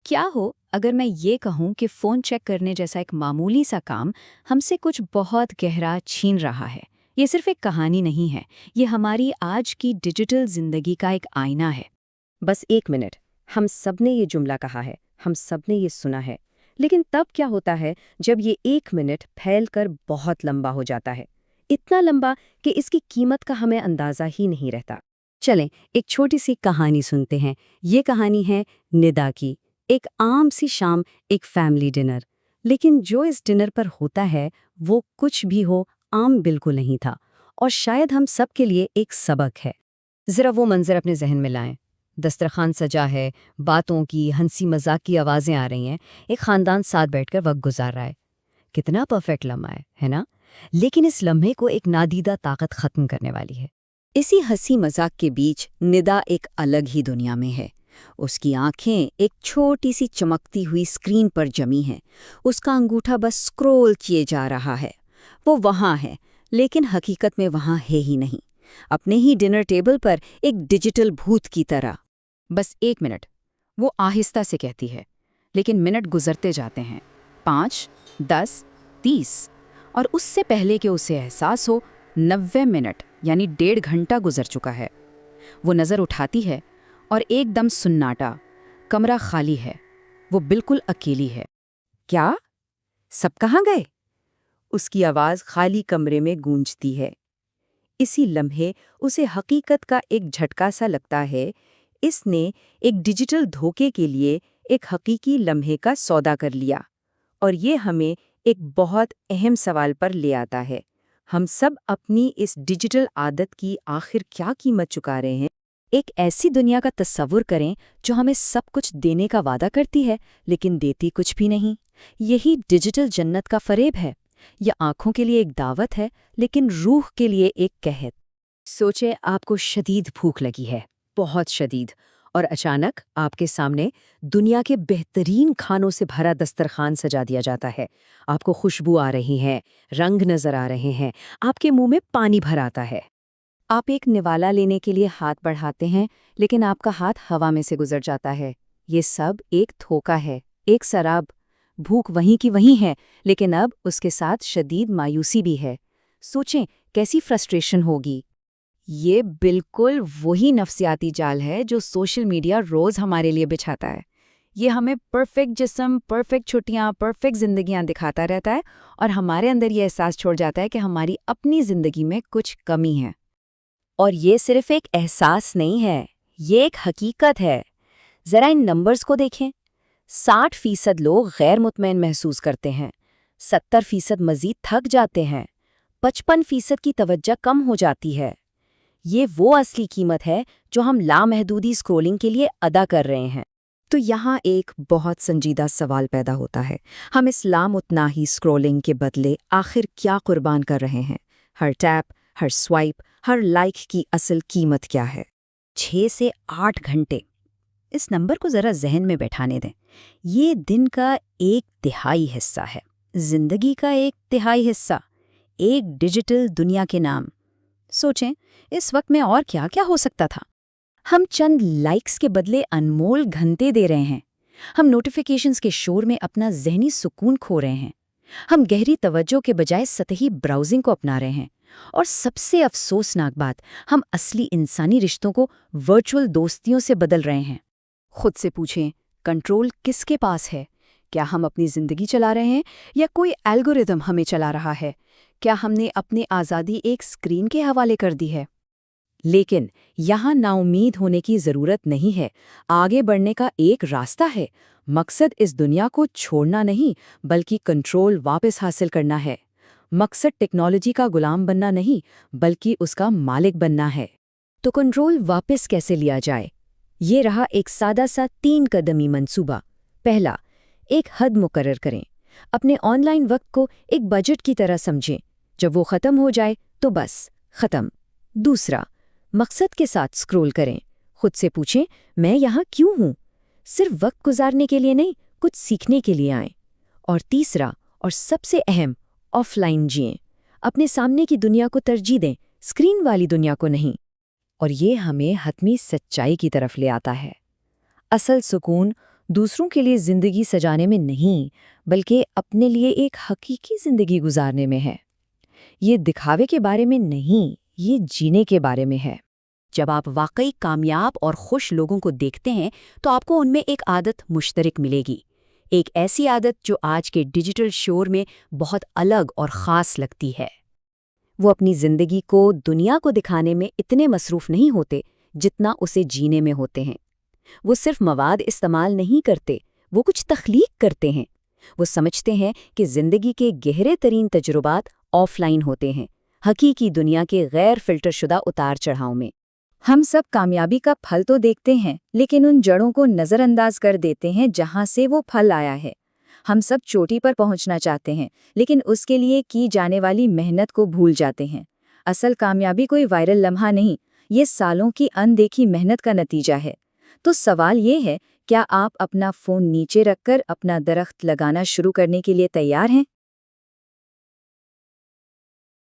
کیا ہو اگر میں یہ کہوں کہ فون چیک کرنے جیسا ایک معمولی سا کام ہم سے کچھ بہت گہرا چھین رہا ہے؟ یہ صرف ایک کہانی نہیں ہے، یہ ہماری آج کی ڈیجیٹل زندگی کا ایک آئینہ ہے۔ بس ایک منٹ، ہم سب نے یہ جملہ کہا ہے، ہم سب نے یہ سنا ہے، لیکن تب کیا ہوتا ہے جب یہ ایک منٹ پھیل کر بہت لمبا ہو جاتا ہے؟ اتنا لمبا کہ اس کی قیمت کا ہمیں اندازہ ہی نہیں رہتا۔ چلیں ایک چھوٹی سی کہانی سنتے ہیں۔ یہ کہانی ہے ندا کی۔ ایک عام سی شام، ایک فیملی ڈنر، لیکن جو اس ڈنر پر ہوتا ہے وہ کچھ بھی ہو عام بالکل نہیں تھا، اور شاید ہم سب کے لیے ایک سبق ہے۔ ذرا وہ منظر اپنے ذہن میں لائیں۔ دسترخوان سجا ہے، باتوں کی، ہنسی مذاق کی آوازیں آ رہی ہیں، ایک خاندان ساتھ بیٹھ کر وقت گزار رہا ہے۔ کتنا پرفیکٹ لمحہ ہے نا؟ لیکن اس لمحے کو ایک نادیدہ طاقت ختم کرنے والی ہے۔ اسی ہنسی مذاق کے بیچ ندا ایک الگ ہی دنیا میں ہے۔ اس کی آنکھیں ایک چھوٹی سی چمکتی ہوئی اسکرین پر جمی ہیں۔ اس کا انگوٹھا بس اسکرول کیے جا رہا ہے۔ وہ وہاں ہے، لیکن حقیقت میں وہاں ہے ہی نہیں، اپنے ہی ڈنر ٹیبل پر ایک ڈیجیٹل بھوت کی طرح۔ بس ایک منٹ، وہ آہستہ سے کہتی ہے، لیکن منٹ گزرتے جاتے ہیں، 5، 10، 30، اور اس سے پہلے کہ اسے احساس ہو 90 منٹ یعنی 1.5 گھنٹہ گزر چکا ہے۔ وہ نظر اٹھاتی ہے اور ایک دم سناٹا، کمرہ خالی ہے، وہ بالکل اکیلی ہے۔ کیا؟ سب کہاں گئے؟ اس کی آواز خالی کمرے میں گونجتی ہے۔ اسی لمحے اسے حقیقت کا ایک جھٹکا سا لگتا ہے۔ اس نے ایک ڈیجیٹل دھوکے کے لیے ایک حقیقی لمحے کا سودا کر لیا، اور یہ ہمیں ایک بہت اہم سوال پر لے آتا ہے۔ ہم سب اپنی اس ڈیجیٹل عادت کی آخر کیا قیمت چکا رہے ہیں؟ ایک ایسی دنیا کا تصور کریں جو ہمیں سب کچھ دینے کا وعدہ کرتی ہے لیکن دیتی کچھ بھی نہیں۔ یہی ڈیجیٹل جنت کا فریب ہے۔ یہ آنکھوں کے لیے ایک دعوت ہے لیکن روح کے لیے ایک قحط۔ سوچے آپ کو شدید بھوک لگی ہے، بہت شدید، اور اچانک آپ کے سامنے دنیا کے بہترین کھانوں سے بھرا دسترخوان سجا دیا جاتا ہے۔ آپ کو خوشبو آ رہی ہے، رنگ نظر آ رہے ہیں، آپ کے منہ میں پانی بھر آتا ہے۔ آپ ایک نوالا لینے کے لیے ہاتھ بڑھاتے ہیں، لیکن آپ کا ہاتھ ہوا میں سے گزر جاتا ہے۔ یہ سب ایک دھوکا ہے، ایک سراب۔ بھوک وہیں کی وہیں ہے، لیکن اب اس کے ساتھ شدید مایوسی بھی ہے۔ سوچیں کیسی فرسٹریشن ہوگی۔ یہ بالکل وہی نفسیاتی جال ہے جو سوشل میڈیا روز ہمارے لیے بچھاتا ہے۔ یہ ہمیں پرفیکٹ جسم، پرفیکٹ چھٹیاں، پرفیکٹ زندگیاں دکھاتا رہتا ہے، اور ہمارے اندر یہ احساس چھوڑ جاتا ہے کہ ہماری اپنی زندگی میں کچھ کمی ہے۔ اور یہ صرف ایک احساس نہیں ہے، یہ ایک حقیقت ہے۔ ذرا ان نمبرز کو دیکھیں۔ 60% لوگ غیر مطمئن محسوس کرتے ہیں، 70% مزید تھک جاتے ہیں، 55% کی توجہ کم ہو جاتی ہے۔ یہ وہ اصلی قیمت ہے جو ہم لامحدودی اسکرولنگ کے لیے ادا کر رہے ہیں۔ تو یہاں ایک بہت سنجیدہ سوال پیدا ہوتا ہے، ہم اس لامتناہی اسکرولنگ کے بدلے آخر کیا قربان کر رہے ہیں؟ ہر ٹیپ، ہر سوائپ، ہر لائک کی اصل قیمت کیا ہے؟ 6 سے 8 گھنٹے۔ اس نمبر کو ذرا ذہن میں بیٹھانے دیں۔ یہ دن کا 1/3 حصہ ہے، زندگی کا 1/3 حصہ، ایک ڈیجیٹل دنیا کے نام۔ سوچیں اس وقت میں اور کیا کیا ہو سکتا تھا؟ ہم چند لائکس کے بدلے انمول گھنٹے دے رہے ہیں۔ ہم نوٹیفیکیشنز کے شور میں اپنا ذہنی سکون کھو رہے ہیں۔ ہم گہری توجہ کے بجائے سطحی براؤزنگ کو اپنا رہے ہیں۔ اور سب سے افسوسناک بات، ہم اصلی انسانی رشتوں کو ورچوئل دوستیوں سے بدل رہے ہیں۔ خود سے پوچھیں، کنٹرول کس کے پاس ہے؟ کیا ہم اپنی زندگی چلا رہے ہیں یا کوئی الگورتھم ہمیں چلا رہا ہے؟ کیا ہم نے اپنی آزادی ایک اسکرین کے حوالے کر دی ہے؟ لیکن یہاں نا امید ہونے کی ضرورت نہیں ہے۔ آگے بڑھنے کا ایک راستہ ہے۔ مقصد اس دنیا کو چھوڑنا نہیں بلکہ کنٹرول واپس حاصل کرنا ہے۔ مقصد ٹیکنالوجی کا غلام بننا نہیں بلکہ اس کا مالک بننا ہے۔ تو کنٹرول واپس کیسے لیا جائے؟ یہ رہا ایک سادہ سا 3 قدمی منصوبہ۔ پہلا، ایک حد مقرر کریں۔ اپنے آن لائن وقت کو ایک بجٹ کی طرح سمجھیں۔ جب وہ ختم ہو جائے تو بس ختم۔ دوسرا، مقصد کے ساتھ سکرول کریں۔ خود سے پوچھیں، میں یہاں کیوں ہوں؟ صرف وقت گزارنے کے لیے نہیں، کچھ سیکھنے کے لیے آئیں۔ اور تیسرا اور سب سے اہم، آف لائن جئیں۔ اپنے سامنے کی دنیا کو ترجیح دیں، اسکرین والی دنیا کو نہیں۔ اور یہ ہمیں حتمی سچائی کی طرف لے آتا ہے۔ اصل سکون دوسروں کے لیے زندگی سجانے میں نہیں، بلکہ اپنے لیے ایک حقیقی زندگی گزارنے میں ہے۔ یہ دکھاوے کے بارے میں نہیں، یہ جینے کے بارے میں ہے۔ جب آپ واقعی کامیاب اور خوش لوگوں کو دیکھتے ہیں تو آپ کو ان میں ایک عادت مشترک ملے گی، ایک ایسی عادت جو آج کے ڈیجیٹل شور میں بہت الگ اور خاص لگتی ہے۔ وہ اپنی زندگی کو دنیا کو دکھانے میں اتنے مصروف نہیں ہوتے جتنا اسے جینے میں ہوتے ہیں۔ وہ صرف مواد استعمال نہیں کرتے، وہ کچھ تخلیق کرتے ہیں۔ وہ سمجھتے ہیں کہ زندگی کے گہرے ترین تجربات آف لائن ہوتے ہیں، حقیقی دنیا کے غیر فلٹر شدہ اتار چڑھاؤ میں۔ ہم سب کامیابی کا پھل تو دیکھتے ہیں، لیکن ان جڑوں کو نظر انداز کر دیتے ہیں جہاں سے وہ پھل آیا ہے۔ ہم سب چوٹی پر پہنچنا چاہتے ہیں، لیکن اس کے لیے کی جانے والی محنت کو بھول جاتے ہیں۔ اصل کامیابی کوئی وائرل لمحہ نہیں، یہ سالوں کی اندیکھی محنت کا نتیجہ ہے۔ تو سوال یہ ہے، کیا آپ اپنا فون نیچے رکھ کر اپنا درخت لگانا شروع کرنے کے لیے تیار ہیں؟